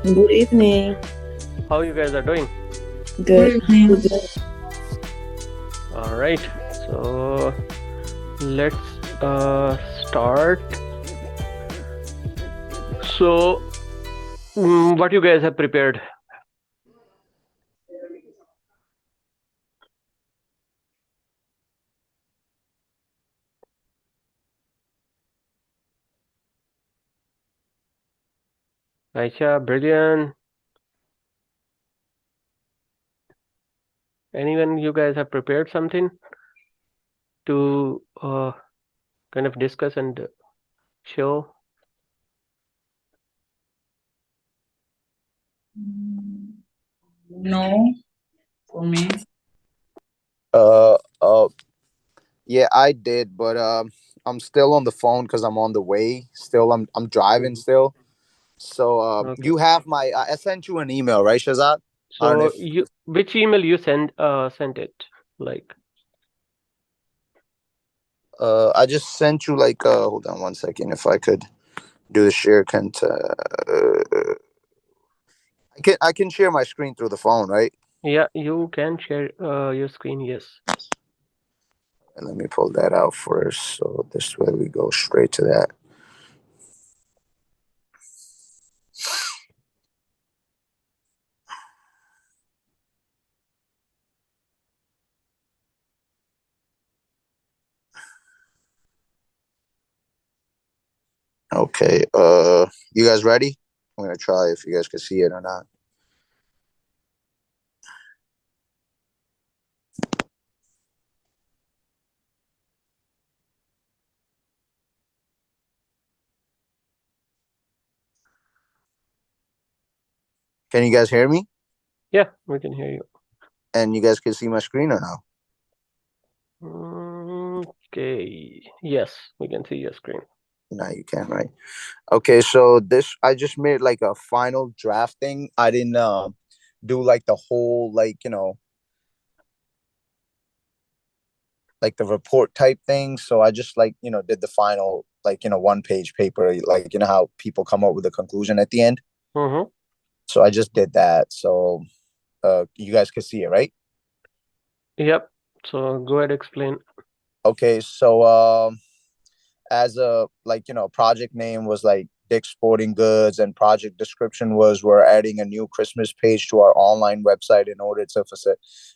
Good evening. How you guys are doing? Good. Good evening. All right. So let's start. So what you guys have prepared? Aisha, brilliant. Anyone you guys have prepared something to kind of discuss and show? No, for me. Uh, uh, yeah, I did, but I'm still on the phone because I'm on the way. Still, I'm driving Mhm. still. So Okay. you have my. I sent you an email, right, Shazad? I don't know So if you which email you sent it? Like I just sent you like hold on one second if I could do the share content. I can share my screen through the phone, right? yeah, you can share your screen. Yes. And let me pull that out first. So this way we go straight to that. Okay. You guys ready? I'm gonna try if you guys can see it or not. Can you guys hear me? Yeah, we can hear you. And you guys can see my screen or no? Okay. Yes, we can see your screen. No, you can't, right? Okay, so this I just made like a final drafting. I didn't do like the whole like the report type thing. So I just did the final one page paper, like how people come up with a conclusion at the end. Mm-hmm. So I just did that. So you guys could see it, right? Yep. So go ahead, explain. Okay, so as a project name was like Dick's Sporting Goods, and project description was we're adding a new Christmas page to our online website in order to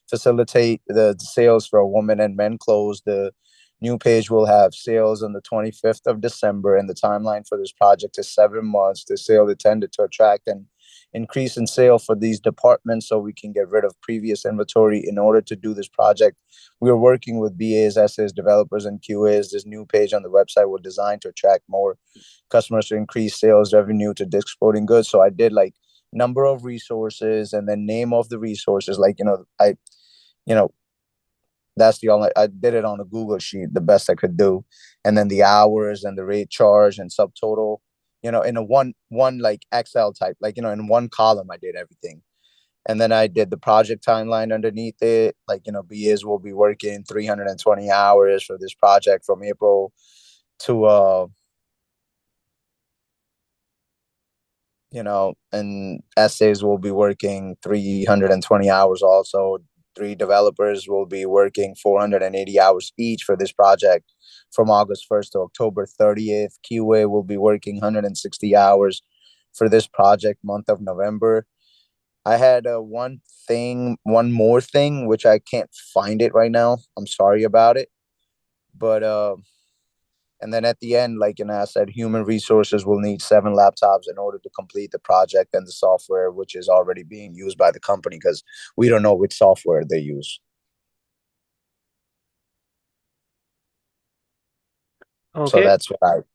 facilitate the sales for women and men clothes. The new page will have sales on the 25th of December, and the timeline for this project is 7 months. The sale intended to attract an increase in sale for these departments so we can get rid of previous inventory. In order to do this project, we are working with BAs, SAs, developers, and QAs. This new page on the website was designed to attract more customers to increase sales revenue to Dick's Sporting Goods. So I did like number of resources and then name of the resources. You know, that's the only I did it on a Google sheet, the best I could do, and then the hours and the rate charge and subtotal. In a one like Excel type, in one column, I did everything. And then I did the project timeline underneath it. BAs will be working 320 hours for this project from April to and essays will be working 320 hours also. Three developers will be working 480 hours each for this project from August 1st to October 30th. QA will be working 160 hours for this project month of November. I had one more thing, which I can't find it right now. I'm sorry about it. But and then at the end, I said, human resources will need 7 laptops in order to complete the project and the software, which is already being used by the company because we don't know which software they use. So Okay.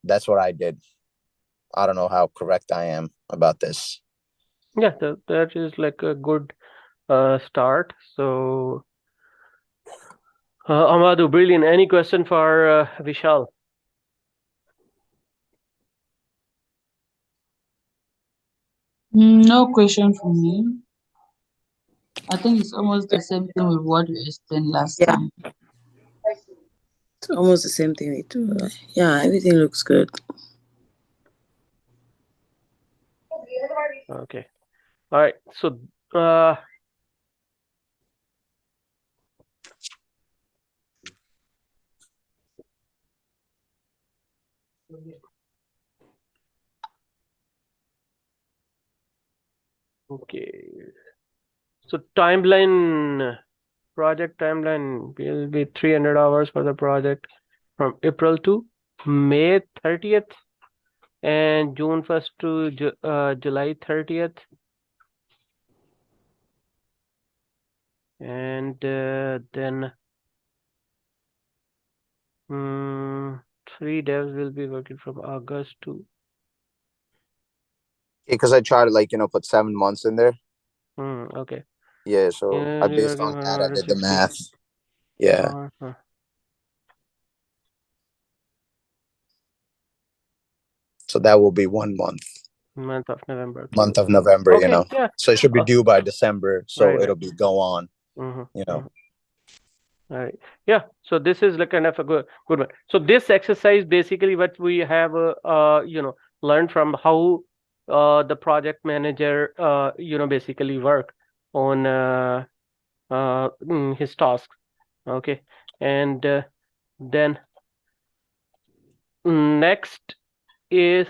that's what I did. I don't know how correct I am about this. Yeah, that is like a good start. So, Amadu, brilliant. Any question for Vishal? No question from me. I think it's almost the same thing with what we explained last Yeah, time. it's almost the same thing we do. Yeah, everything looks good. Okay. All right. So okay. So project timeline will be 300 hours for the project from April to May 30th and June 1st to July 30th. And then 3 devs will be working from August to Because I try to put 7 months in there. okay. Yeah, so Yeah, you're based working on for that I did the 160 math. Yeah. hours. So that will be 1 month. Month of November. Okay. Month of November, Okay, yeah. So it should be due by December. So Right, it'll be go on, All right. Yeah. So this is like kind of a good one. So this exercise basically what we have learned from how the project manager basically work on his tasks. Okay. And then next is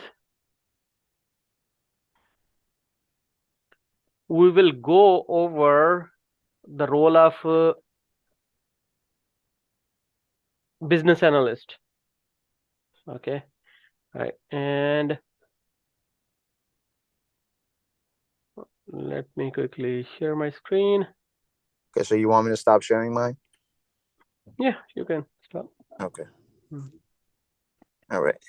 we will go over the role of business analyst. Okay. Right. And let me quickly share my screen. Okay, so you want me to stop sharing mine? Yeah, you can stop. Okay. All right.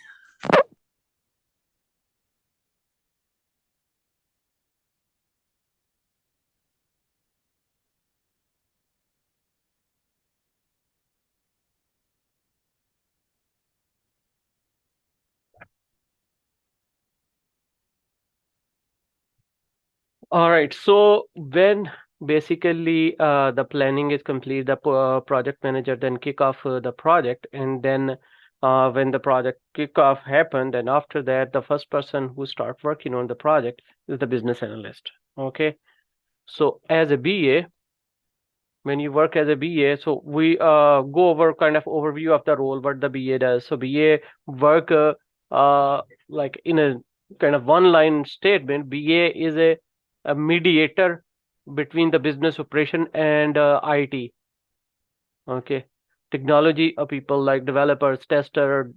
All right. So when basically the planning is complete, the project manager then kick off the project, and then when the project kickoff happened, and after that, the first person who start working on the project is the business analyst. Okay. So as a BA, when you work as a BA, so we go over kind of overview of the role, what the BA does. So BA work like in a kind of one line statement, BA is a mediator between the business operation and IT. Okay. Technology people like developers, tester,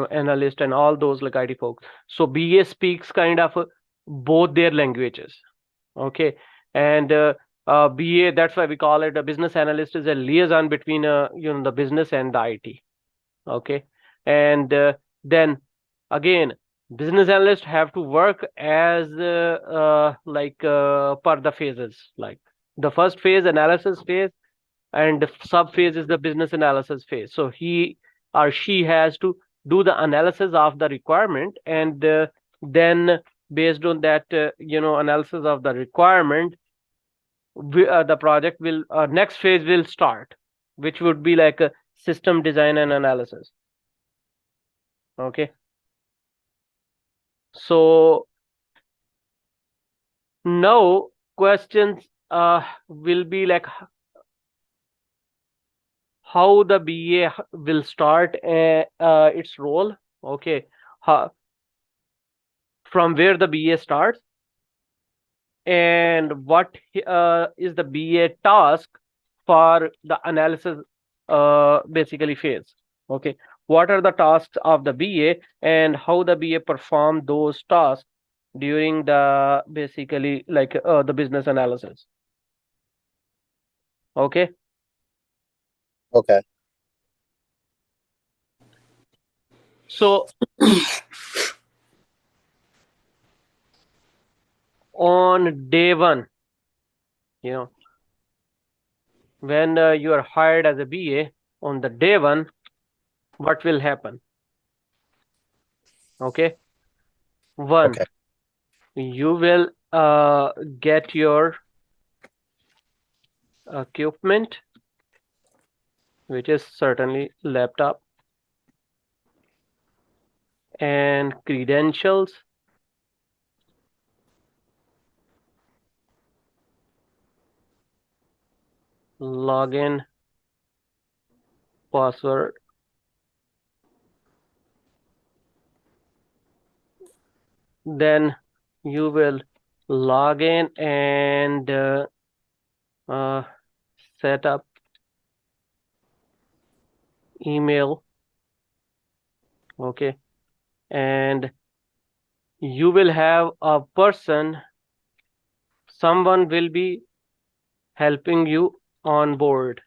analyst, and all those like IT folks. So BA speaks kind of both their languages. Okay. And BA, that's why we call it a business analyst, is a liaison between the business and the IT. Okay. And then again, business analysts have to work as per the phases. Like the first phase, analysis phase, and the sub phase is the business analysis phase. So he or she has to do the analysis of the requirement, and then based on that analysis of the requirement, the project will next phase will start, which would be like a system design and analysis. Okay. So now questions will be like how the BA will start its role. Okay. From where the BA starts, and what is the BA task for the analysis basically phase. Okay. What are the tasks of the BA and how the BA perform those tasks during the basically like the business analysis. Okay. Okay. So on day one, when you are hired as a BA, on the day one, what will happen? Okay. One, Okay. you will get your equipment, which is certainly laptop, and credentials, login password. Then you will log in and set up email. Okay, and you will have a person, someone will be helping you on board.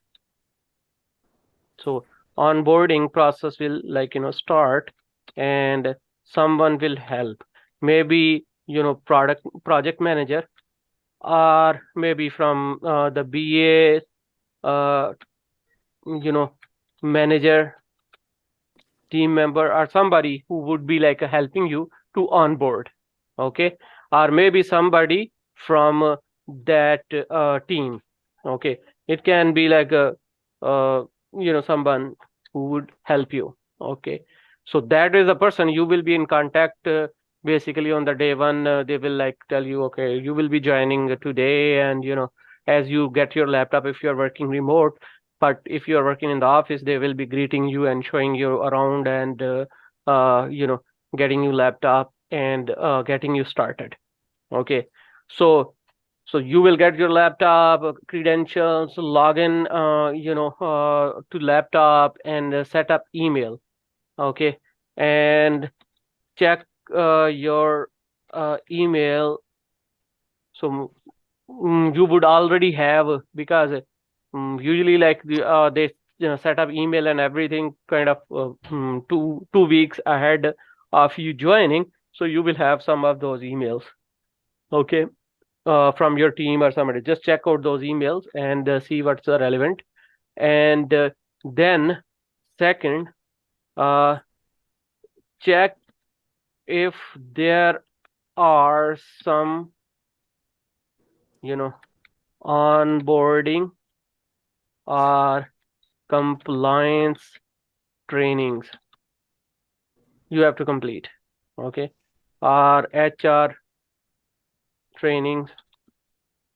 So onboarding process will start, and someone will help. Maybe project manager, or maybe from the BA, uh, manager, team member, or somebody who would be helping you to onboard. Okay, or maybe somebody from that team. Okay, it can be like a someone who would help you. Okay, so that is the person you will be in contact. Basically on the day one, they will tell you, okay, you will be joining today, and as you get your laptop, if you're working remote. But if you're working in the office, they will be greeting you and showing you around, and uh, you know getting you laptop, and getting you started. Okay, so you will get your laptop, credentials, login, to laptop, and set up email. Okay, and check your email. So you would already have, because usually they set up email and everything kind of 2 weeks ahead of you joining, so you will have some of those emails. Okay, from your team or somebody, just check out those emails and see what's relevant. And then second, uh, check if there are some you know onboarding or compliance trainings you have to complete. Okay, or HR trainings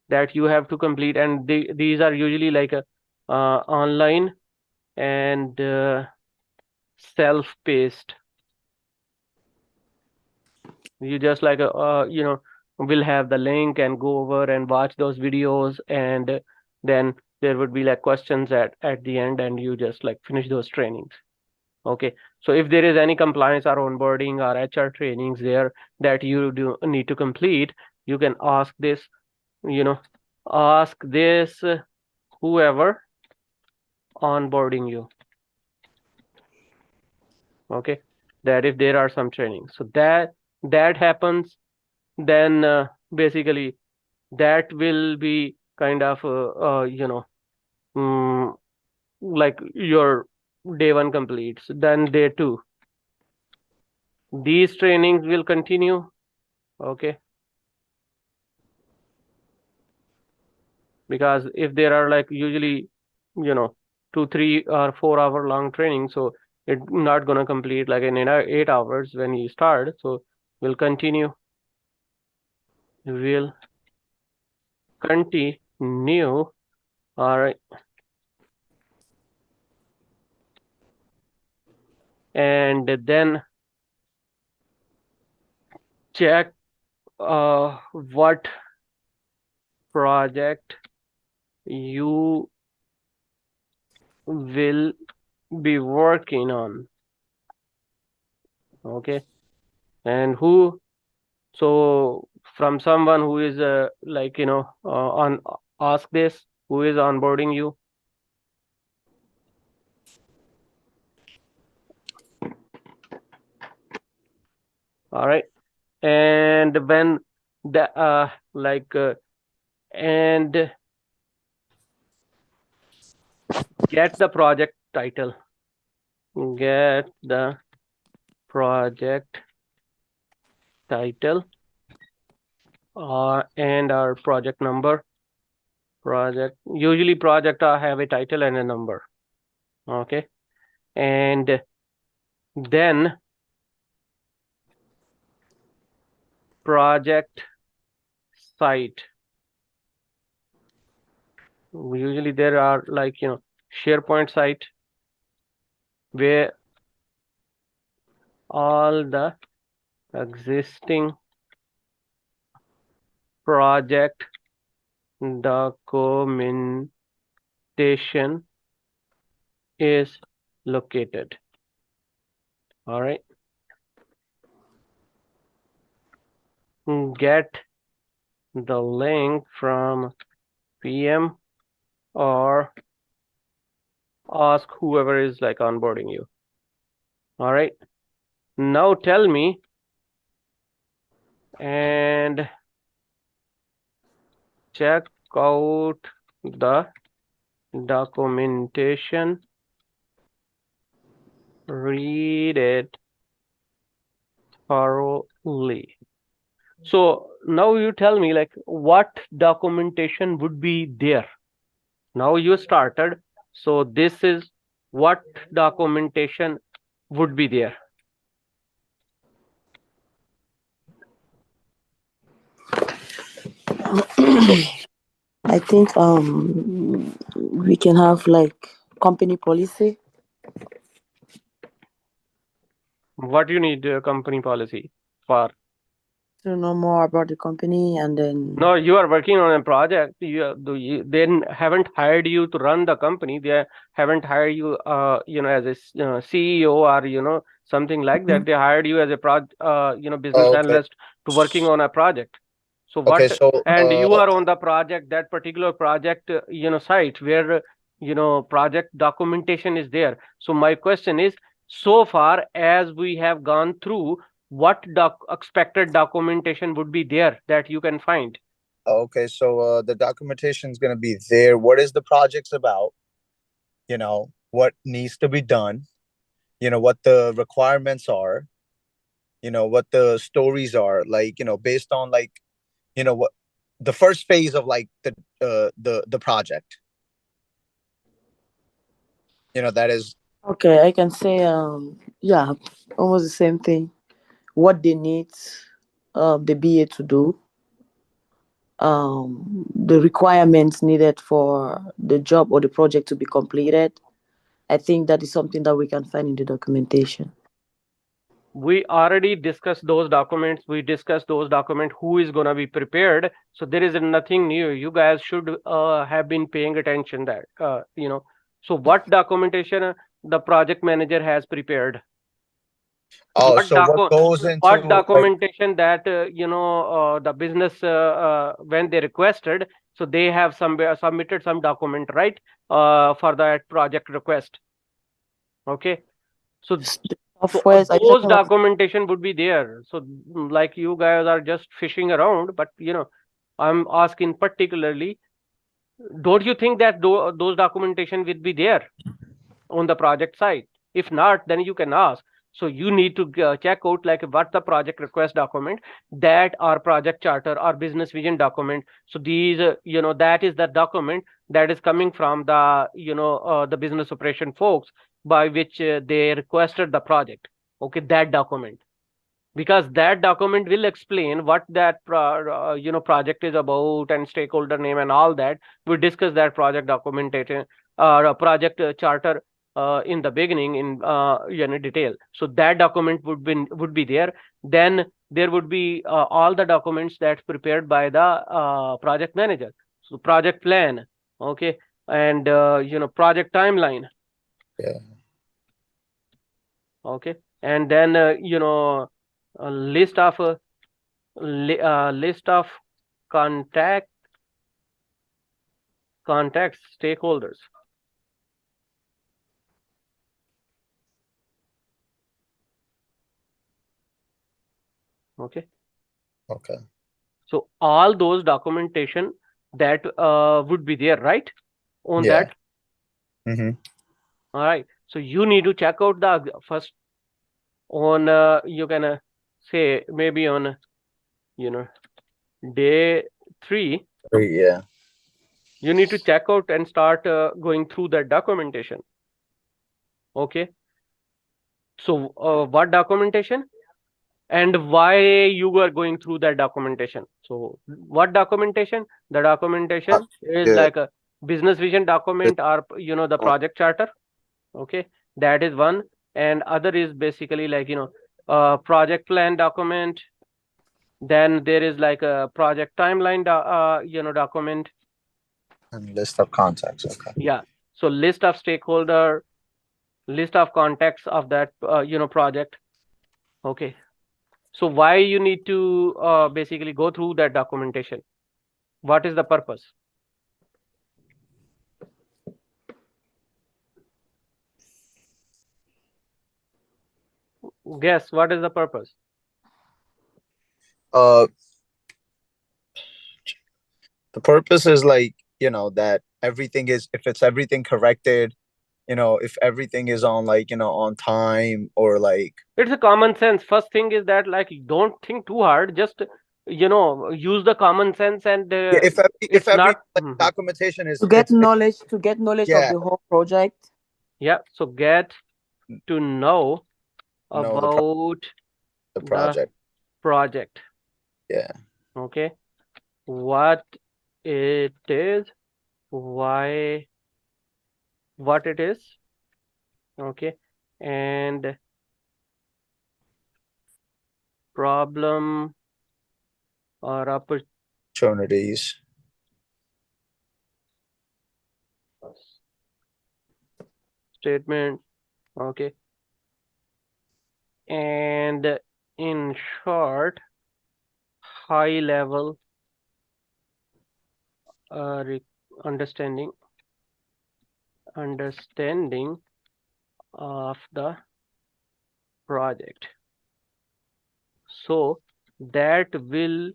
that you have to complete, and these are usually online and self-paced. You just will have the link and go over and watch those videos, and then there would be questions at the end, and you just finish those trainings. Okay, so if there is any compliance or onboarding or HR trainings there that you do need to complete, you can ask this, ask this whoever onboarding you. Okay, that if there are some trainings, so that happens, then basically that will be kind of mm, like your day one completes. Then day two, these trainings will continue. Okay, because if there are usually 2, 3, or 4 hour long training, so it's not going to complete in 8 hours when you start. So we'll continue. All right, and then check what project you will be working on. Okay, and who, so from someone who is on, ask this, who is onboarding you. All right, and when the and get the project title, get the project title, and our project number. Usually project have a title and a number. Okay, and then project site. Usually there are like, SharePoint site where all the existing project documentation is located. All right. Get the link from PM or ask whoever is like onboarding you. All right. Now tell me and check out the documentation, read it thoroughly. So now you tell me like what documentation would be there. Now you started. So this is what documentation would be there. I think we can have like company policy What do you need a company policy for? to know more about the company, and then No, you are working on a project. They haven't hired you to run the company. They haven't hired you, as a CEO or something like that. They hired you as a business Okay. analyst to working on a project. So Okay. what? So And you are on the project, that particular project, site where project documentation is there. So my question is, so far as we have gone through, what expected documentation would be there that you can find? okay. So the documentation is gonna be there. What is the project's about? What needs to be done. What the requirements are. What the stories are. Like based on like what the first phase of like the project. That is. okay, I can say yeah, almost the same thing. What they need the BA to do, the requirements needed for the job or the project to be completed. I think that is something that we can find in the documentation. We already discussed those documents. We discussed those documents, who is going to be prepared. So there is nothing new. You guys should have been paying attention that, so what documentation the project manager has prepared? Oh, What so what goes what into like. documentation that the business when they requested, so they have submitted some document, right, for that project request. Okay, so The softwares, I don't those know. documentation would be there. So like you guys are just fishing around, but I'm asking particularly, don't you think that those documentation will be there on the project side? If not, then you can ask. So you need to check out like what the project request document, that our project charter or business vision document. So these, that is the document that is coming from the, the business operation folks, by which they requested the project. Okay, that document, because that document will explain what that project is about and stakeholder name and all that. We discuss that project documentation or project charter in the beginning in detail. So that document would be there. Then there would be all the documents that's prepared by the project manager. So project plan, okay, and project timeline, Yeah. okay, and then a list of list of contact contacts stakeholders. Okay, Okay. so all those documentation that would be there, right, on Yeah. that. Mm-hmm. All right, so you need to check out the first on you can say maybe on you know day 3, Yeah. you need to check out and start going through that documentation. Okay, so what documentation and why you were going through that documentation? So what documentation? The documentation is Good. like a business vision document or the project charter. Okay, that is one. And other is basically like project plan document. Then there is like a project timeline document. And list of contacts. Okay. Yeah, so list of stakeholder, list of contacts of that project. Okay, so why you need to basically go through that documentation? What is the purpose? Guess what is the purpose? Uh, the purpose is like, that everything is, if it's everything corrected, if everything is on, like, on time, or like, It's a common sense. First thing is that, like, don't think too hard. Just use the common sense, and yeah, if it's every not. like, documentation is, To get it's knowledge, to get knowledge of yeah, the whole project. Yeah. So get to know no, about the the project. project. Yeah. Okay. What it is, why, what it is. Okay. And problem or Opportunities. statement. Okay. And in short, high level understanding of the project. So that will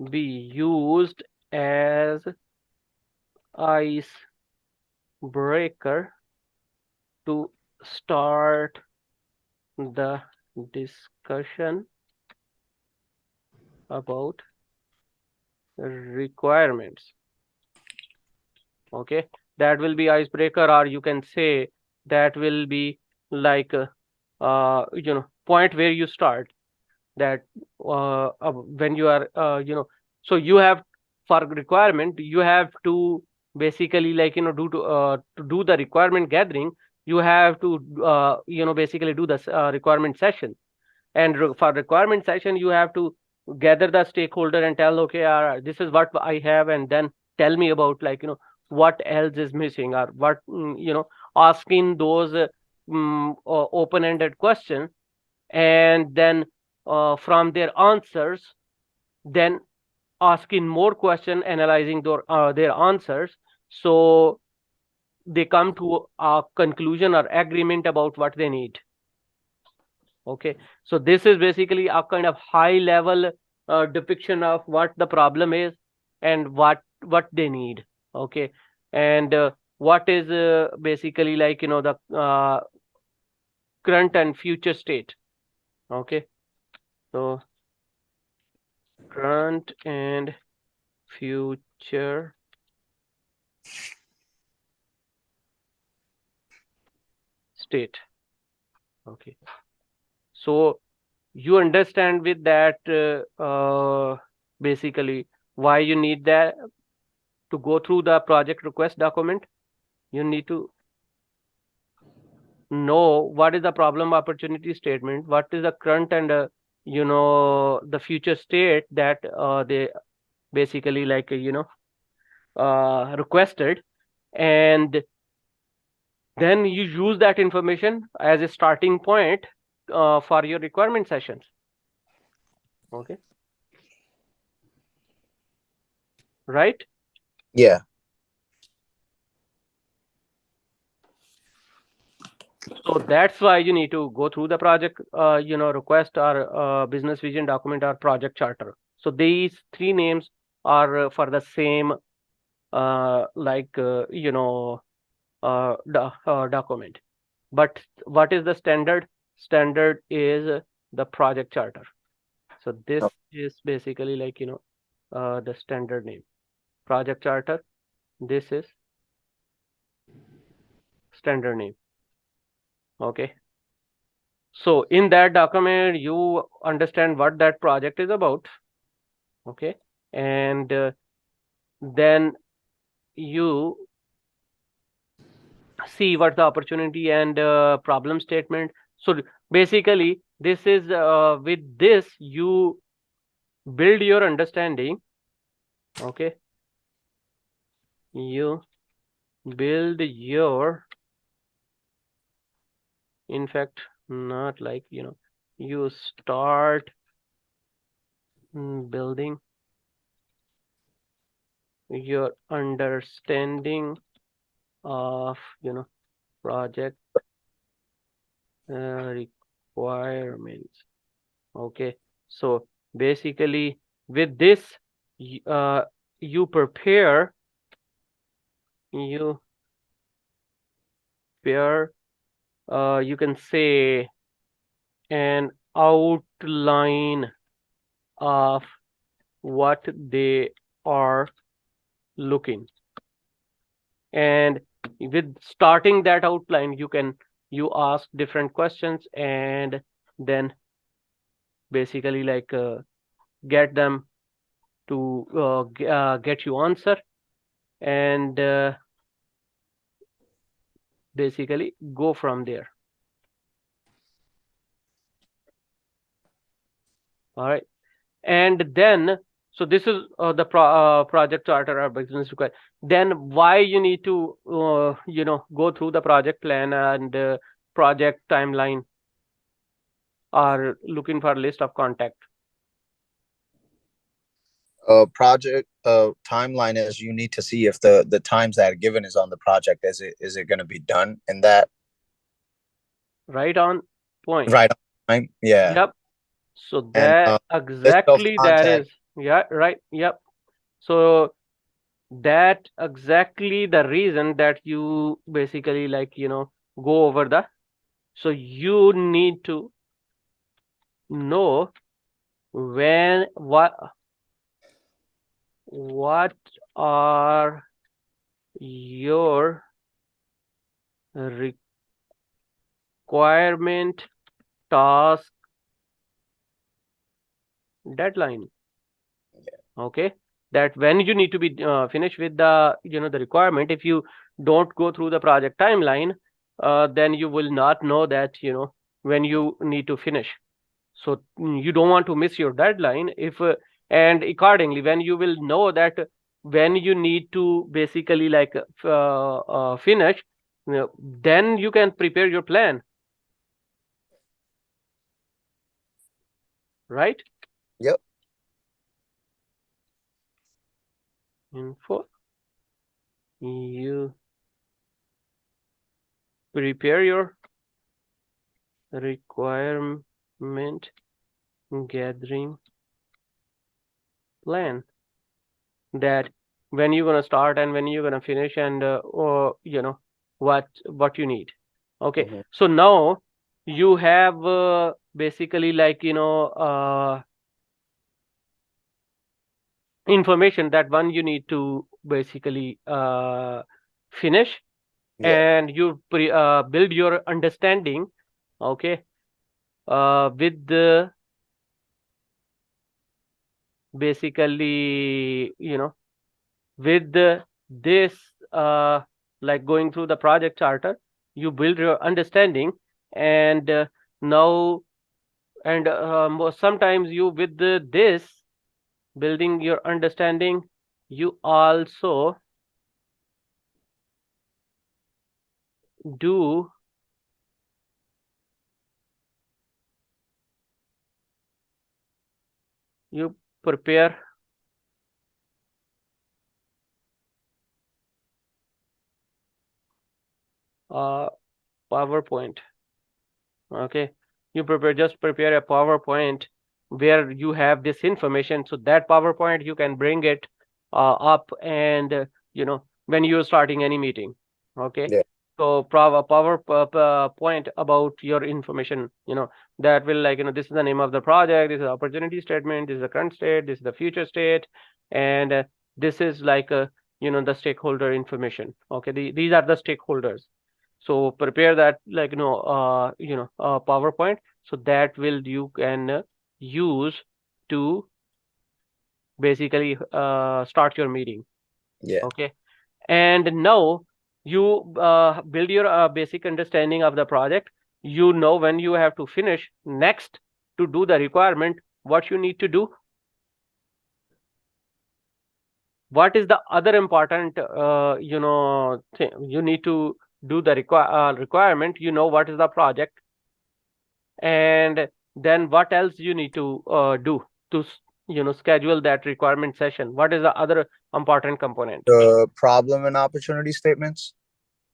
be used as ice breaker to start the discussion about requirements. Okay, that will be icebreaker, or you can say that will be like point where you start that when you are so you have, for requirement, you have to basically like to do the requirement gathering. You have to basically do the requirement session. And for requirement session, you have to gather the stakeholder and tell, okay, this is what I have, and then tell me about, like, what else is missing, or what, asking those open-ended questions. And then from their answers, then asking more question, analyzing their answers, so they come to a conclusion or agreement about what they need. Okay, so this is basically a kind of high level depiction of what the problem is and what they need. Okay, and what is basically like the current and future state. Okay, so current and future state. Okay, so you understand with that basically why you need that to go through the project request document. You need to know what is the problem opportunity statement, what is the current and the future state that they basically like requested. And then you use that information as a starting point for your requirement sessions. Okay, right? Yeah. So that's why you need to go through the project request, or business vision document, or project charter. So these three names are for the same document. But what is the standard? Standard is the project charter. So this is basically like the standard name, project charter. This is standard name. Okay, so in that document you understand what that project is about. Okay, and then you see what's the opportunity and problem statement. So basically, this is with this you build your understanding. Okay, you build your, in fact, not like you start building your understanding of project requirements. Okay, so basically with this you prepare you prepare you can say an outline of what they are looking, and with starting that outline you ask different questions and then basically like get them to get you answer, and basically go from there. All right, and then so this is the project charter or business require. Then why you need to go through the project plan and project timeline or looking for a list of contact? Project timeline is you need to see if the times that are given is on the project. Is it going to be done in that Right on point. right on time? Yeah. Yep. So And that list of exactly that contact. is, yeah, right. Yep. So that exactly the reason that you basically like go over the, so you need to know when what are your requirement, task, deadline. Okay, that when you need to be finished with the the requirement. If you don't go through the project timeline, then you will not know that when you need to finish. So you don't want to miss your deadline. If and accordingly, when you will know that when you need to basically like finish, then you can prepare your plan, right? Yep. Info, you prepare your requirement gathering plan, that when you're gonna start and when you're gonna finish, and or what you need. Okay, Mhm. so now you have basically like information that one you need to basically finish, Yeah. and you build your understanding. Okay, with the basically with this like going through the project charter, you build your understanding, and now and sometimes you with this building your understanding, you also do you prepare a PowerPoint. Okay, you prepare a PowerPoint where you have this information, so that PowerPoint you can bring it up, and when you're starting any meeting. Okay, Yeah. so point about your information, that will like this is the name of the project, this is the opportunity statement, this is the current state, this is the future state, and this is like the stakeholder information. Okay, these are the stakeholders. So prepare that like PowerPoint, so that will you can use to basically start your meeting. Yeah. Okay, And now you build your basic understanding of the project. You know when you have to finish. Next, to do the requirement, what you need to do. What is the other important thing you need to do the requirement? You know what is the project, and then what else you need to do to schedule that requirement session. What is the other important component? The problem and opportunity statements.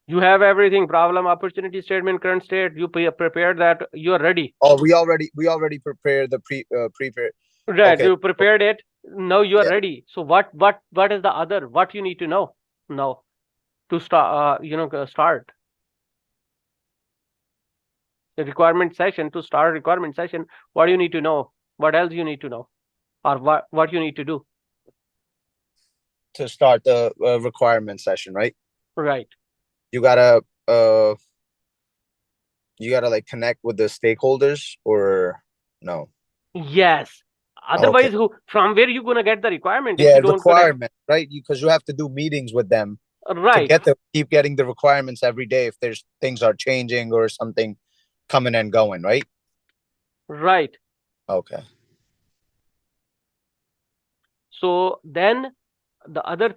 You have everything: problem, opportunity statement, current state. You prepared that, you are ready. Oh, we already prepared the prepare. Right, Okay. you prepared it. Now you are Yeah. ready. So what is the other, what you need to know now to start the requirement session? To start requirement session, what do you need to know? What else you need to know, or what you need to do? To start the requirement session, right? Right. You gotta uh like connect with the stakeholders, or no? Yes. Okay. Otherwise, from where you gonna get the requirement if Yeah, you don't connect? requirement, right? Because you have to do meetings with them to Right. keep getting the requirements every day if there's things are changing or something coming and going, right? Right. Okay. So then the other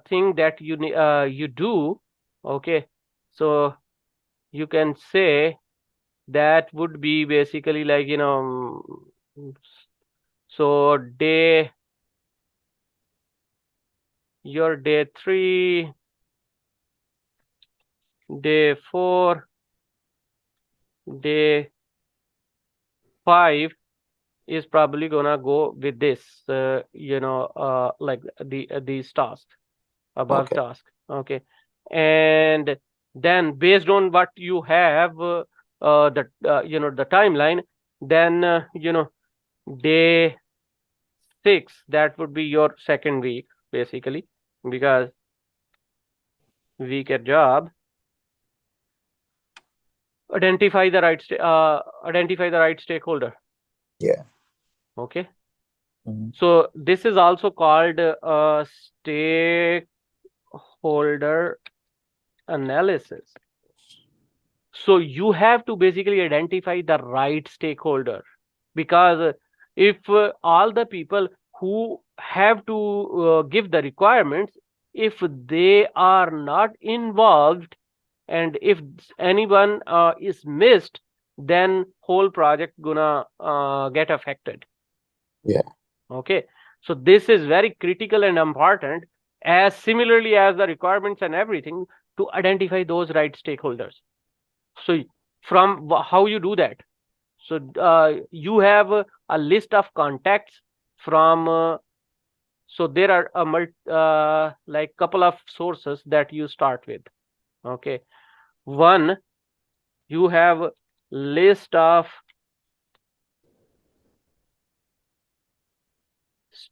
thing that you do, okay, so you can say that would be basically like so your day 3, day 4, day 5 is probably gonna go with this like these tasks, above Okay. task. Okay. And then based on what you have, the timeline, then day 6, that would be your second week basically, because week at job. Identify the right stakeholder. Yeah. Okay. Mhm. So this is also called stakeholder analysis. So you have to basically identify the right stakeholder, because if all the people who have to give the requirements, if they are not involved, and if anyone is missed, then whole project gonna get affected. Yeah. Okay. So this is very critical and important, as similarly as the requirements and everything, to identify those right stakeholders. So from how you do that? So you have a list of contacts from so there are like couple of sources that you start with. Okay. One, you have list of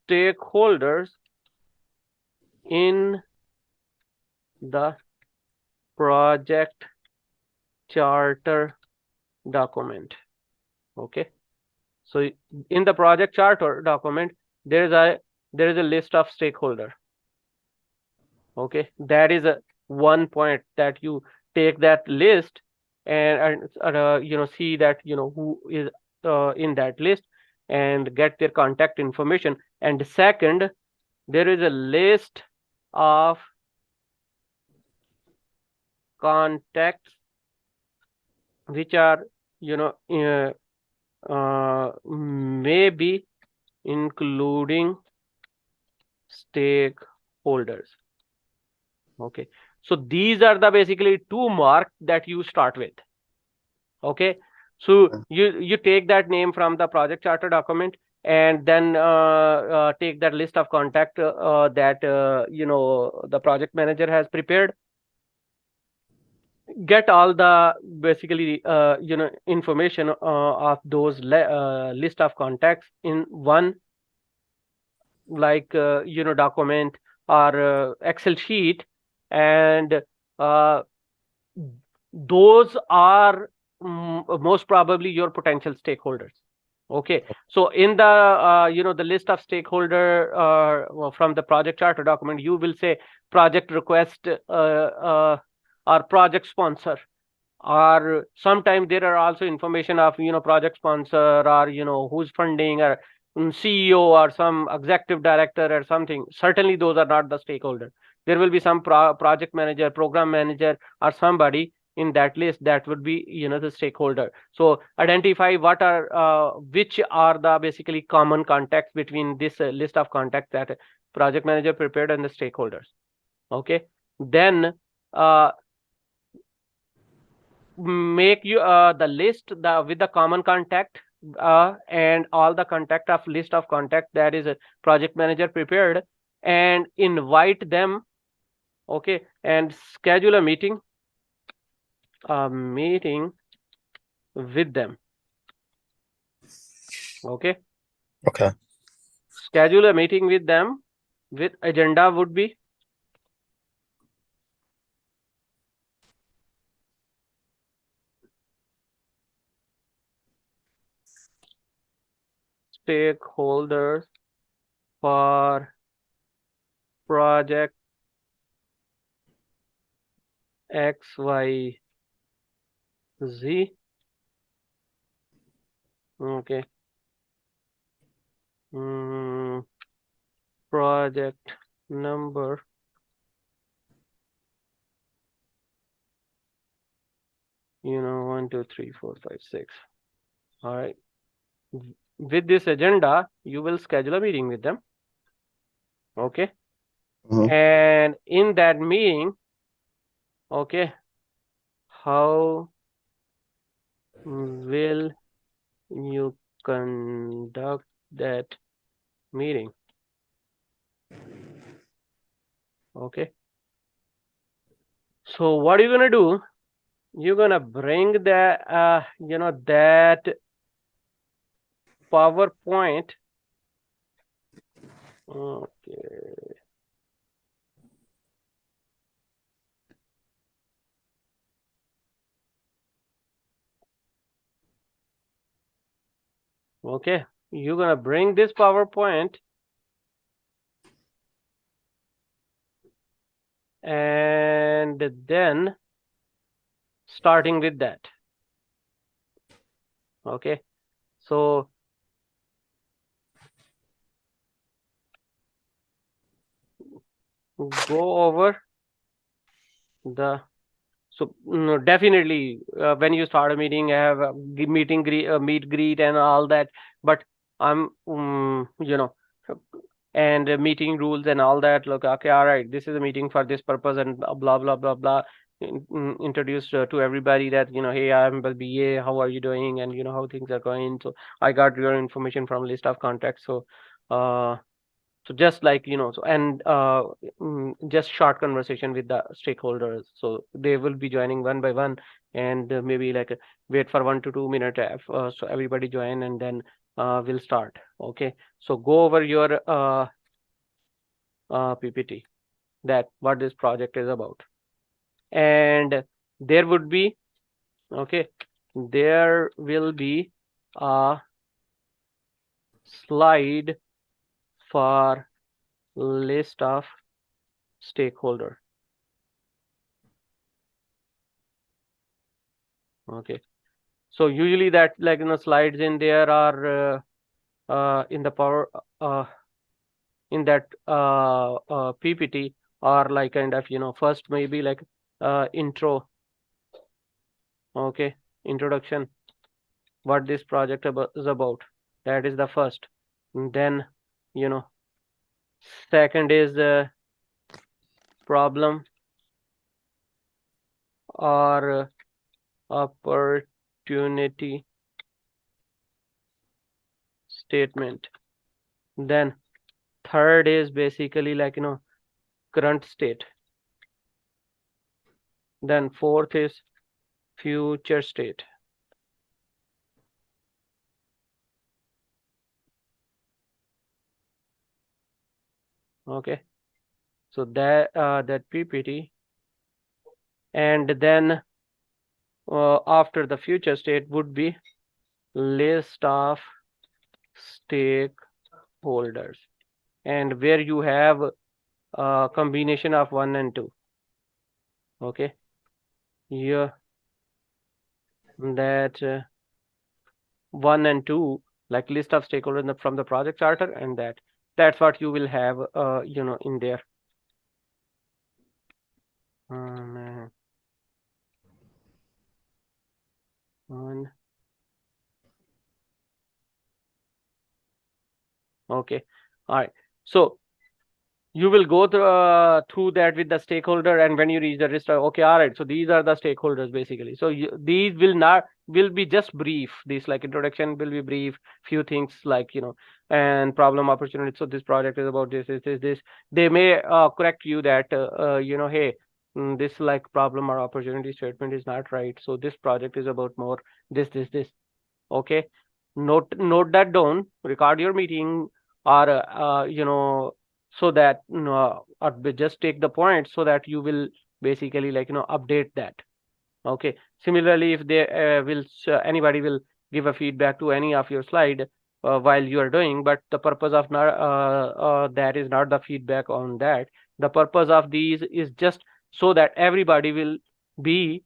stakeholders in the project charter document. Okay. So in the project charter document, there is a list of stakeholder. Okay, that is a one point that you take that list and see that who is in that list, and get their contact information. And second, there is a list of contacts which are maybe including stakeholders. Okay, so these are the basically two marks that you start with. Okay, so you take that name from the project charter document, and then take that list of contact that the project manager has prepared. Get all the basically information of those list of contacts in one, like document or Excel sheet, and uh, those are most probably your potential stakeholders. Okay, so in the the list of stakeholder from the project charter document, you will say project request or project sponsor, or sometimes there are also information of project sponsor, or who's funding, or CEO or some executive director or something. Certainly those are not the stakeholder. There will be some project manager, program manager, or somebody in that list that would be the stakeholder. So identify what are which are the basically common contacts between this list of contacts that project manager prepared and the stakeholders. Okay, then make you the list with the common contact and all the contact of list of contact that is a project manager prepared, and invite them. Okay, and schedule a meeting with them. Okay, Okay. schedule a meeting with them with agenda would be stakeholders for project XYZ. Okay. Project number 1, 2, 3, 4, 5, 6. All right. With this agenda, you will schedule a meeting with them. Okay. And in that meeting, okay, how will you conduct that meeting? Okay. So what are you gonna do? You're gonna bring that that PowerPoint. Okay. Okay, you're gonna bring this PowerPoint and then starting with that. Okay, so go over the definitely when you start a meeting, have a meet greet and all that, but I'm and meeting rules and all that. Look, okay, all right, this is a meeting for this purpose and blah blah blah blah. Introduce to everybody that hey, I'm the BA, how are you doing, and how things are going. So I got your information from list of contacts. So so just like so, and just short conversation with the stakeholders, so they will be joining one by one, and maybe like wait for 1 to 2 minutes so everybody join, and then we'll start. Okay, so go over your PPT, that what this project is about, and there would be there will be a slide for list of stakeholder. Okay, so usually that slides in there are in the power in that PPT, or like kind of first maybe like intro. Okay, introduction, what this project is about, that is the first. And then second is the problem or opportunity statement. Then third is basically like current state. Then fourth is future state. Okay, so that PPT, and then after the future state would be list of stakeholders, and where you have a combination of 1 and 2. Okay, here that 1 and 2, like list of stakeholders from the project charter, and that's what you will have in there. One. Okay, all right. So you will go through that with the stakeholder, and when you reach the list, okay, all right, so these are the stakeholders basically. So these will be just brief. This like introduction will be brief, few things like and problem opportunity. So this project is about this. They may correct you that hey, this like problem or opportunity statement is not right, so this project is about more this. Okay, note that down, record your meeting, or so that or just take the point so that you will basically update that. Okay, similarly, if they anybody will give a feedback to any of your slide while you are doing, but the purpose of not that is not the feedback on that. The purpose of these is just so that everybody will be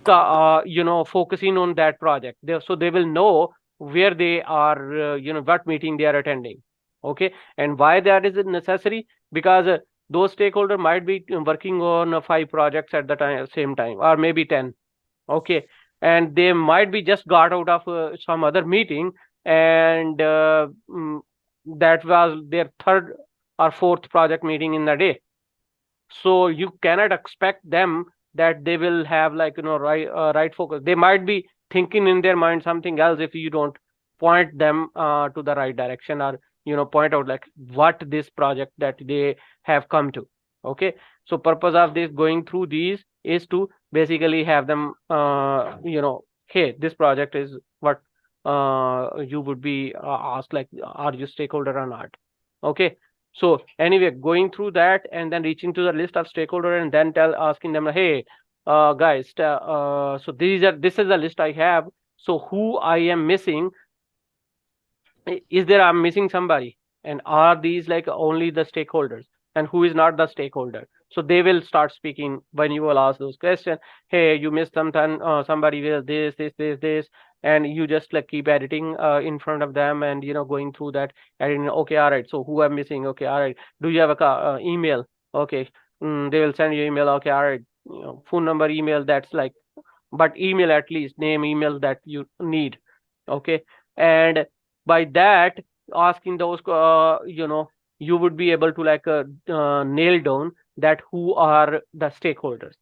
focusing on that project, so they will know where they are, what meeting they are attending. Okay, and why that is necessary? Because those stakeholder might be working on 5 projects at the same time, or maybe 10. Okay, and they might be just got out of some other meeting, and that was their third or fourth project meeting in the day. So you cannot expect them that they will have right focus. They might be thinking in their mind something else if you don't point them to the right direction, or point out like what this project that they have come to. Okay, so purpose of this going through these is to basically have them hey, this project is what you would be asked, like, are you stakeholder or not? Okay, so anyway, going through that and then reaching to the list of stakeholder, and then asking them, hey, guys, so this is the list I have. So who I am missing? Is there I'm missing somebody? And are these like only the stakeholders? And who is not the stakeholder? So they will start speaking when you will ask those questions. Hey, you missed something. Somebody will this, and you just like keep editing in front of them, and going through that, editing. Okay, all right. So who I'm missing? Okay, all right. Do you have a email? Okay, they will send you email. Okay, all right. Phone number, email. That's like, but email at least, name, email that you need. Okay, and by that, asking those you would be able to nail down that who are the stakeholders.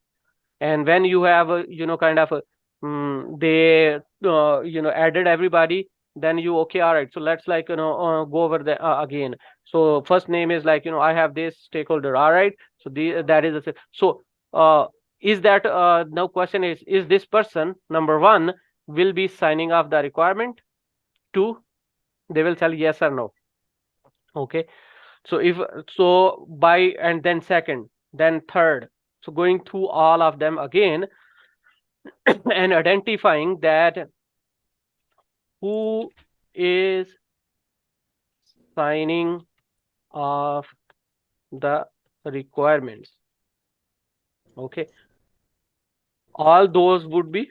And when you have kind of they added everybody, then you, okay, all right, so let's go over the again. So first name is like, I have this stakeholder, all right, so that is so is that now question is this person, number one, will be signing off the requirement? Two, they will tell yes or no. Okay, so if so by, and then second, then third, so going through all of them again and identifying that who is signing off the requirements. Okay, all those would be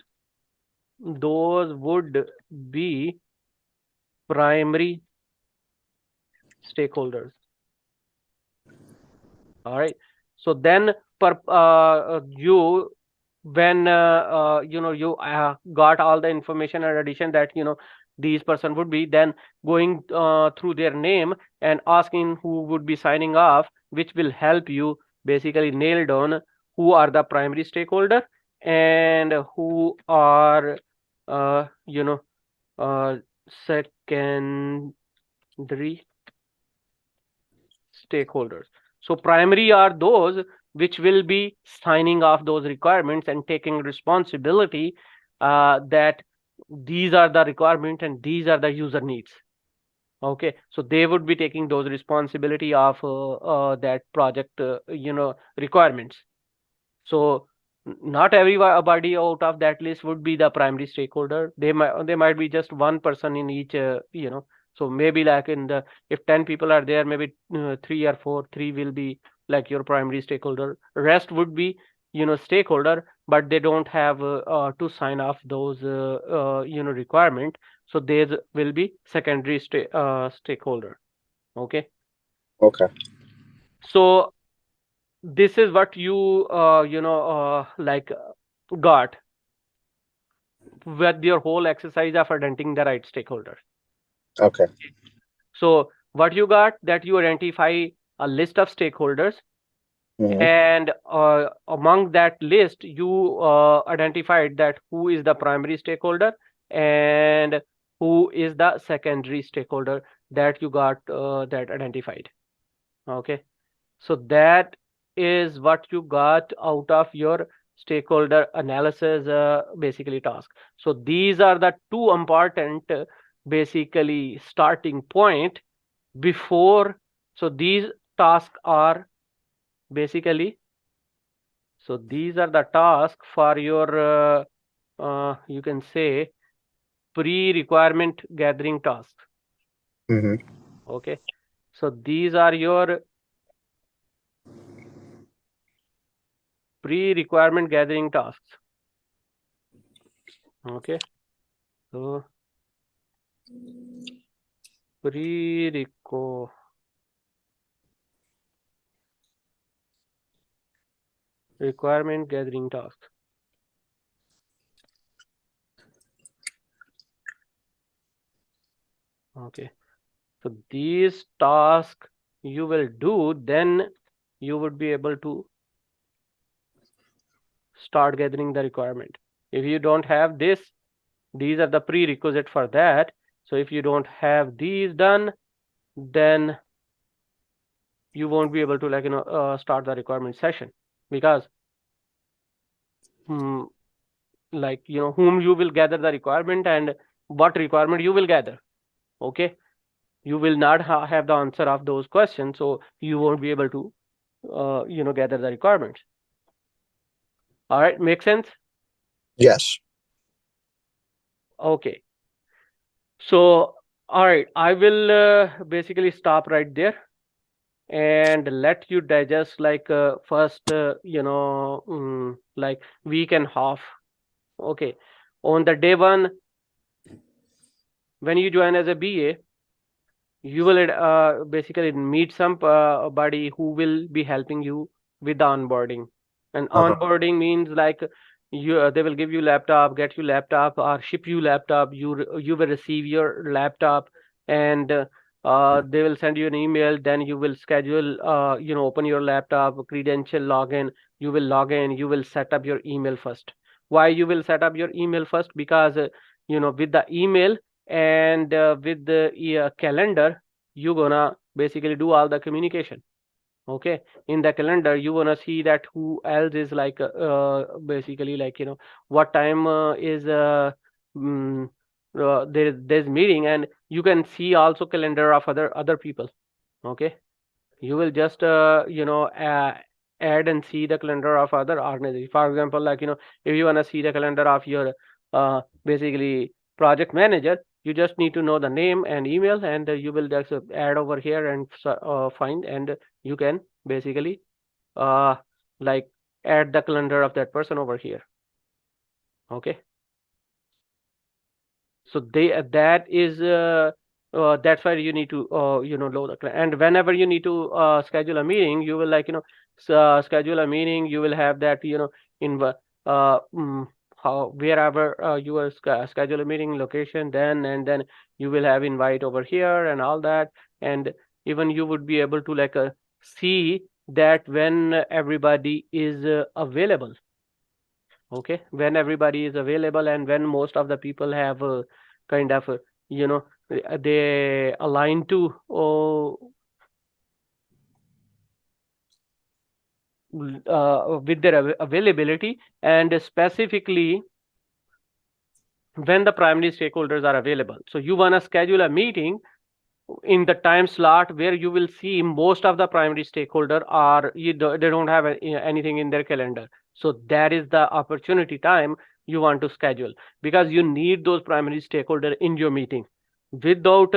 primary stakeholders. All right, so then you when you got all the information and addition that these person would be, then going through their name and asking who would be signing off, which will help you basically nail down who are the primary stakeholder and who are uh, you know secondary stakeholders. So primary are those which will be signing off those requirements and taking responsibility that these are the requirement and these are the user needs. Okay, so they would be taking those responsibility of that project requirements. So Not everybody out of that list would be the primary stakeholder. They might be just one person in each, so maybe like if 10 people are there, maybe 3 or 4, 3 will be like your primary stakeholder. Rest would be stakeholder, but they don't have to sign off those requirement, so they will be secondary stakeholder. Okay, Okay. so this is what you got with your whole exercise of identifying the right stakeholder. Okay. So what you got, that you identify a list of stakeholders, Hmm. and among that list you identified that who is the primary stakeholder and who is the secondary stakeholder that you got that identified. Okay, so that is what you got out of your stakeholder analysis basically task. So these are the two important basically starting point before. So these tasks are basically, so these are the tasks for your you can say pre-requirement gathering tasks. Hmm. Okay, so these are your pre-requirement gathering tasks. Okay, so pre-requirement gathering tasks. Okay, so these tasks you will do, then you would be able to start gathering the requirement. If you don't have this, these are the prerequisite for that. So if you don't have these done, then you won't be able to start the requirement session, because hmm, whom you will gather the requirement and what requirement you will gather. Okay, you will not have the answer of those questions, so you won't be able to gather the requirements. All right, make sense? Yes. Okay, so all right, I will basically stop right there and let you digest first like week and half. Okay, on the day one, when you join as a BA, you will basically meet somebody who will be helping you with the onboarding. And Uh-huh. onboarding means like they will give you laptop, get you laptop, or ship you laptop. You will receive your laptop, and they will send you an email. Then you will schedule, open your laptop, credential, login. You will log in. You will set up your email first. Why you will set up your email first? Because with the email and with the calendar, you're gonna basically do all the communication. Okay, in the calendar you wanna see that who else is basically what time is mm, there's meeting, and you can see also calendar of other people. Okay, you will just add and see the calendar of other organizations. For example, if you want to see the calendar of your basically project manager, you just need to know the name and email, and you will just add over here and find, and you can basically uh, like add the calendar of that person over here. Okay, so that is that's why you need to load the and whenever you need to schedule a meeting, you will schedule a meeting. You will have that in how wherever you will schedule a meeting location, then you will have invite over here and all that. And even you would be able to see that when everybody is available. Okay, when everybody is available and when most of the people have kind of you know they align to with their availability, and specifically when the primary stakeholders are available. So you want to schedule a meeting in the time slot where you will see most of the primary stakeholder are they don't have anything in their calendar. So that is the opportunity time you want to schedule, because you need those primary stakeholder in your meeting. Without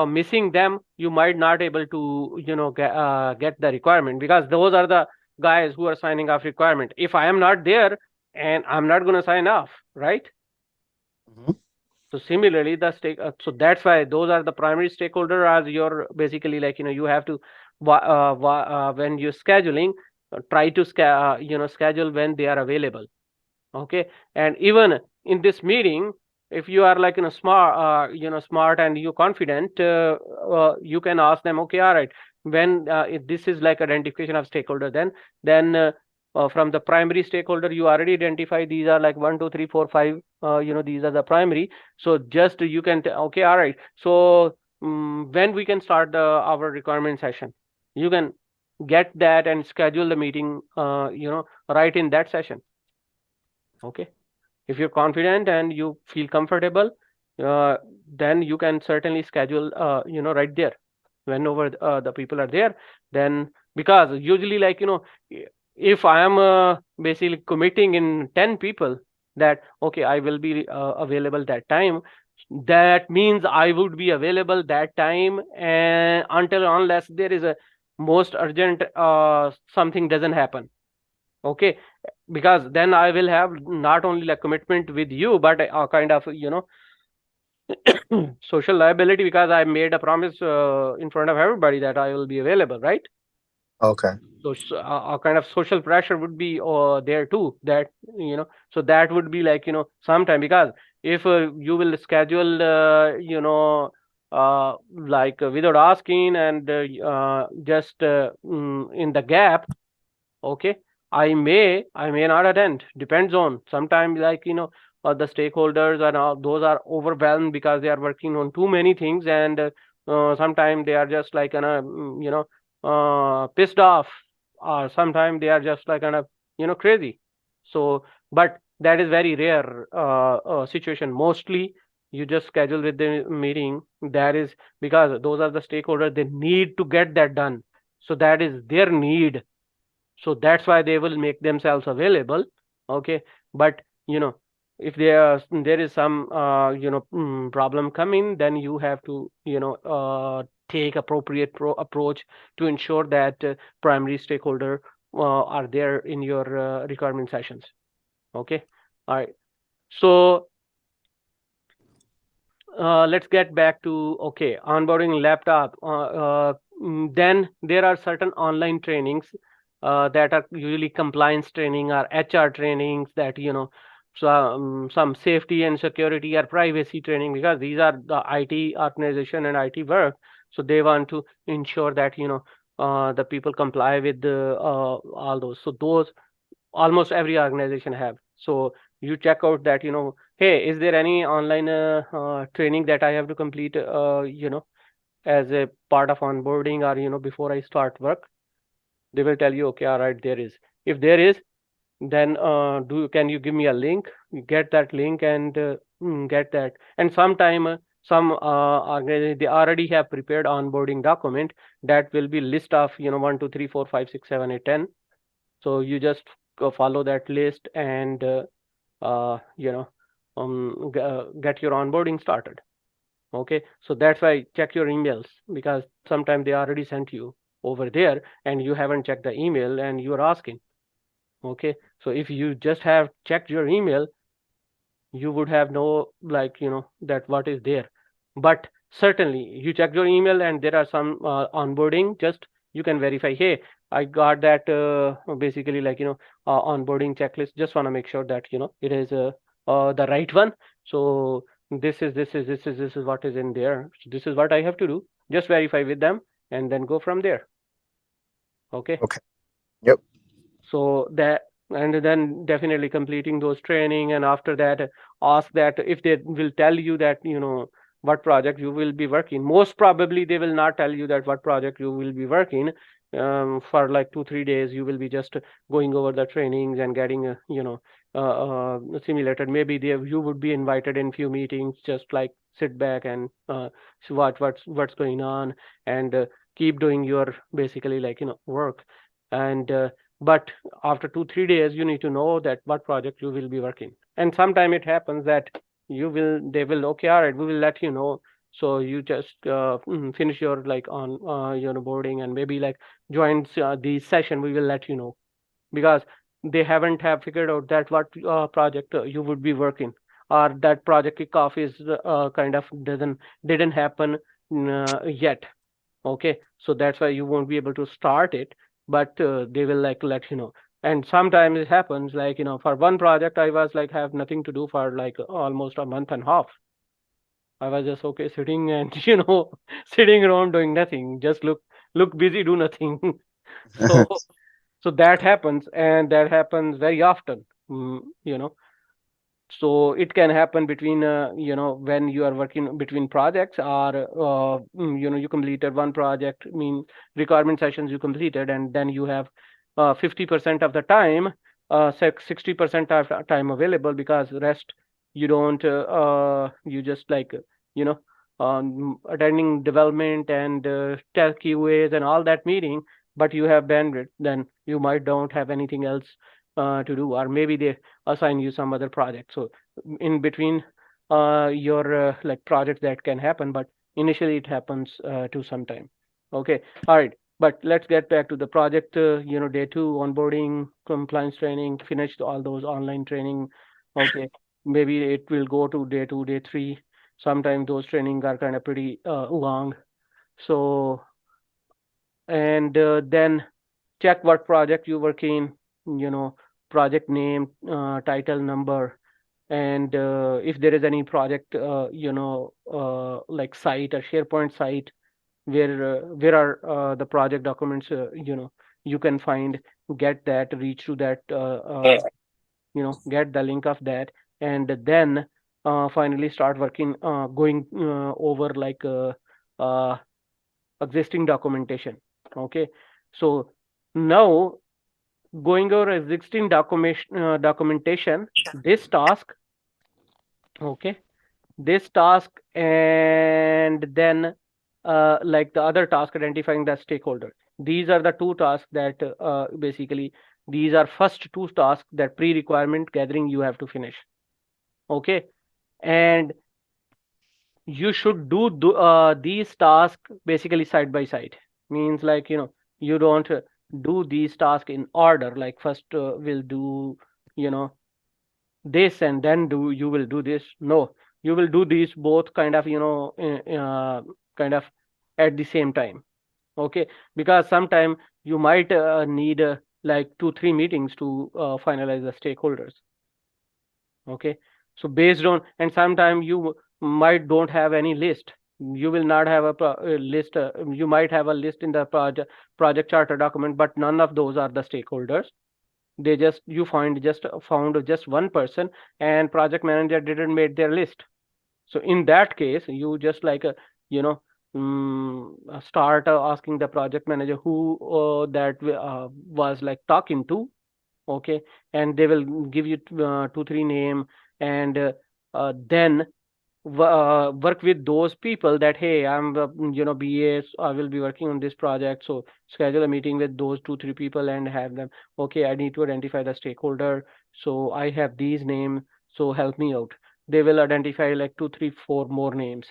missing them, you might not able to get the requirement, because those are the guys who are signing off requirement. If I am not there, and I'm not going to sign off, right? Mhm. So similarly, so that's why those are the primary stakeholder as your basically you have to when you're scheduling, try to schedule when they are available. Okay, and even in this meeting, if you are smart and you're confident, you can ask them, okay, all right, when if this is like identification of stakeholder, then from the primary stakeholder you already identify these are like 1 2 3 4 5, these are the primary. So just you can okay, all right, so when we can start our requirement session, you can get that and schedule the meeting right in that session. Okay, if you're confident and you feel comfortable, uh, then you can certainly schedule right there whenever the people are there. Then, because usually if I am basically committing in 10 people that okay, I will be available that time, that means I would be available that time, and until unless there is a most urgent something doesn't happen. Okay, because then I will have not only like commitment with you, but a kind of social liability, because I made a promise in front of everybody that I will be available, right? Okay. So a kind of social pressure would be there too, that so that would be sometime, because if you will schedule without asking, and just in the gap. Okay, I may not attend, depends on sometimes the stakeholders and those are overwhelmed because they are working on too many things, and sometimes they are just pissed off, or sometimes they are just crazy. So but that is very rare situation. Mostly you just schedule with the meeting, that is because those are the stakeholders, they need to get that done, so that is their need, so that's why they will make themselves available. Okay, but if there is some problem coming, then you have to take appropriate approach to ensure that primary stakeholder are there in your requirement sessions. Okay, all right, so let's get back to okay, onboarding laptop. Then there are certain online trainings that are usually compliance training or HR trainings, that some safety and security or privacy training, because these are the IT organization and IT work, so they want to ensure that the people comply with all those. So those almost every organization have. So you check out that hey, is there any online training that I have to complete as a part of onboarding, or before I start work. They will tell you, okay, all right, there is. If there is, then can you give me a link? You get that link and get that. And sometime some organization, they already have prepared onboarding document that will be list of 1 2 3 4 5 6 7 8 10. So you just follow that list and uh, you know get your onboarding started. Okay, so that's why check your emails, because sometimes they already sent you over there and you haven't checked the email and you're asking. Okay, so if you just have checked your email, you would have know that what is there. But certainly you check your email and there are some onboarding, just you can verify, hey, I got that basically onboarding checklist, just want to make sure that it is the right one. So this is what is in there, so this is what I have to do, just verify with them and then go from there. Okay, Okay. Yep. so that, and then definitely completing those training, and after that ask that if they will tell you that what project you will be working. Most probably they will not tell you that what project you will be working. For like 2 3 days you will be just going over the trainings and getting simulated. Maybe you would be invited in few meetings, just like sit back and see what's going on, and keep doing your basically work. And but after 2-3 days you need to know that what project you will be working. And sometime it happens that they will, okay, all right, we will let you know. So you just finish your like on your boarding and maybe like join the session, we will let you know, because they haven't have figured out that what project you would be working, or that project kickoff is kind of didn't happen yet. Okay, so that's why you won't be able to start it, but they will like let you know. And sometimes it happens like, for one project I was like have nothing to do for like almost a month and a half. I was just okay sitting and sitting around doing nothing, just look busy, do nothing. So that happens, and that happens very often. You know, so it can happen between when you are working between projects, or you completed one project, requirement sessions you completed, and then you have 50% of the time, 60% of time available, because the rest you don't you just like you know attending development and test QAs and all that meeting, but you have bandwidth, then you might don't have anything else to do, or maybe they assign you some other project. So in between your like projects that can happen, but initially it happens to some time. Okay, all right. But let's get back to the project. Day two, onboarding, compliance training, finished all those online training. Okay, maybe it will go to day two, day three. Sometimes those training are kind of pretty long. So, and then check what project you work in, project name, title, number, and if there is any project, like site or SharePoint site where are the project documents, you can find, get that, reach to that, get the link of that, and then finally start working, going over like uh, existing documentation. Okay, so now going over existing documentation, this task, okay, this task, and then like the other task, identifying the stakeholder. These are the two tasks that basically these are first two tasks that pre-requirement gathering you have to finish. Okay, and you should do these tasks basically side by side. Means like you don't do these tasks in order, like first we'll do you know this and then you will do this. No, you will do these both kind of kind of at the same time. Okay, because sometime you might need like 2-3 meetings to finalize the stakeholders. Okay, so based on, and sometime you might don't have any list, you will not have a list, you might have a list in the project charter document, but none of those are the stakeholders. They just, you found just one person, and project manager didn't make their list. So in that case you just like you know start asking the project manager who that was like talking to. Okay, and they will give you 2-3 name, and then work with those people that, hey, I'm the BA, so I will be working on this project, so schedule a meeting with those 2-3 people and have them, okay, I need to identify the stakeholder, so I have these names, so help me out. They will identify like 2-3-4 more names,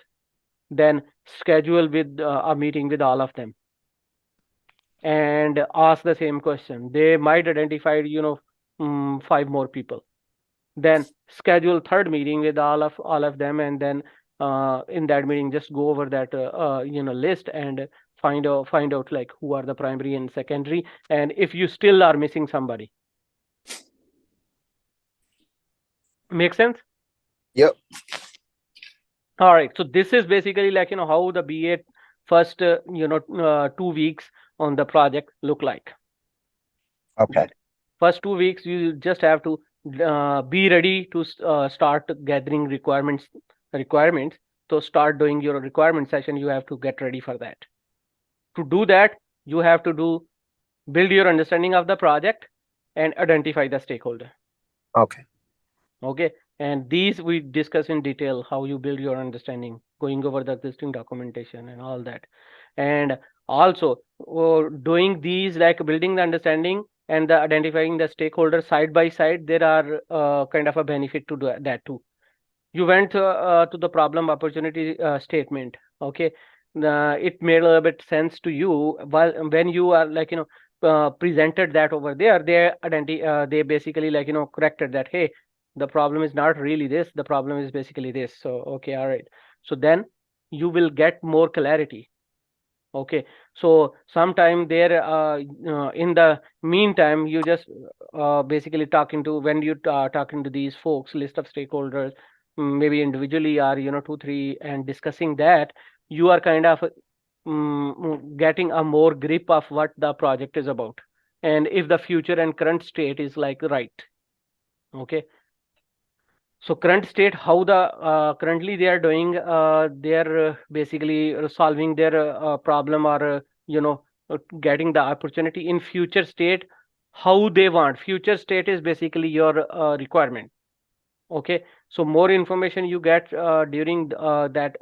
then schedule with a meeting with all of them and ask the same question. They might identify 5 more people, then schedule third meeting with all of them, and then in that meeting just go over that list and find out like who are the primary and secondary, and if you still are missing somebody. Make sense? Yep. All right, so this is basically like how the BA first 2 weeks on the project look like. Okay. First 2 weeks you just have to be ready to start gathering requirements. So start doing your requirement session, you have to get ready for that. To do that, you have to build your understanding of the project and identify the stakeholder. Okay. Okay, and these we discuss in detail, how you build your understanding, going over the existing documentation and all that. And also doing these, like building the understanding and the identifying the stakeholders side by side, there are kind of a benefit to do that too. You went to the problem opportunity statement. Okay, it made a little bit sense to you while when you are like presented that over there. They basically like corrected that, hey, the problem is not really this, the problem is basically this. So okay, all right. So then you will get more clarity. Okay, so sometime there, in the meantime, you just basically talking to when you talking to these folks, list of stakeholders, maybe individually or two, three, and discussing that, you are kind of getting a more grip of what the project is about, and if the future and current state is like right. Okay, so current state, how the currently they are doing, they're basically solving their problem, or getting the opportunity. In future state, how they want. Future state is basically your requirement. Okay, so more information you get during that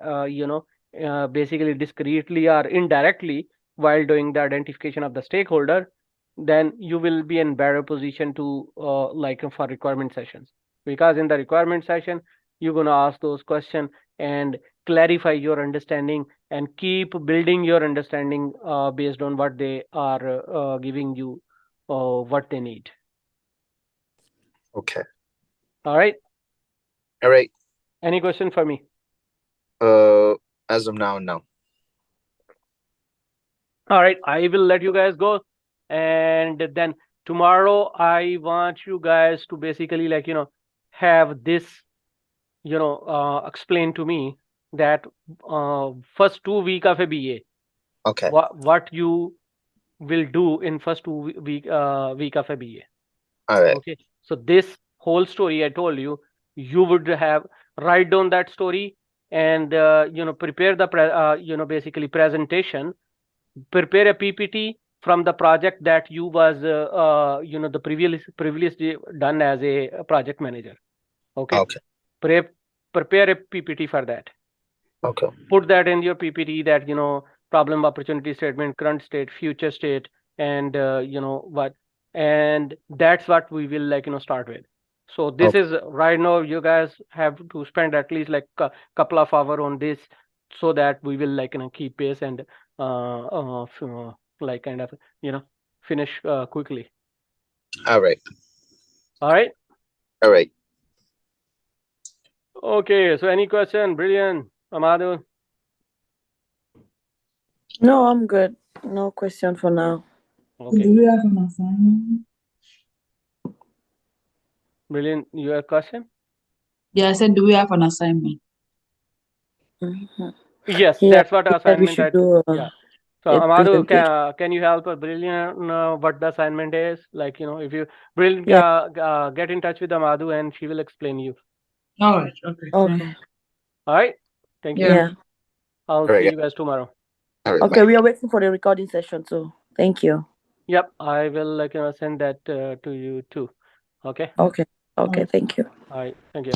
basically discreetly or indirectly while doing the identification of the stakeholder, then you will be in better position to like for requirement sessions, because in the requirement session you're going to ask those questions and clarify your understanding and keep building your understanding based on what they are giving you, what they need. Okay. All right. All right. Any question for me? As of now, no. All right, I will let you guys go, and then tomorrow I want you guys to basically like have this explain to me that first 2 week of a BA, Okay. what you will do in first 2 week of a BA. All right. Okay, so this whole story I told you, you would have write down that story, and prepare the basically presentation, prepare a PPT from the project that you was the previously done as a project manager. Okay, Okay. prepare a PPT for that. Okay. Put that in your PPT, that problem opportunity statement, current state, future state, and what, and that's what we will like start with. So this Okay. is right now you guys have to spend at least like a couple of hours on this, so that we will like keep pace and like kind of finish quickly. All right. All right. All right. Okay, so any question? Brilliant. Amadou? No, I'm good. No question for now. Okay, Do we have an assignment? brilliant. Your question? Yeah, I said, do we have an assignment? Mhm. Yes, Yeah, that's what we said we assignment should I do yeah. So a Amadou, presentation. can you help Brilliant what the assignment is? Like, if you Brilliant, Yeah. get in touch with Amadou and she will explain you. All right. Okay. Okay. All right. Thank you. Yeah. Yeah. I'll All right. see you guys tomorrow. All right. Okay, Bye. we are waiting for the recording session too. Thank you. Yep, I will like send that to you too. Okay. Okay. All Okay, right. thank you. All right. Thank you.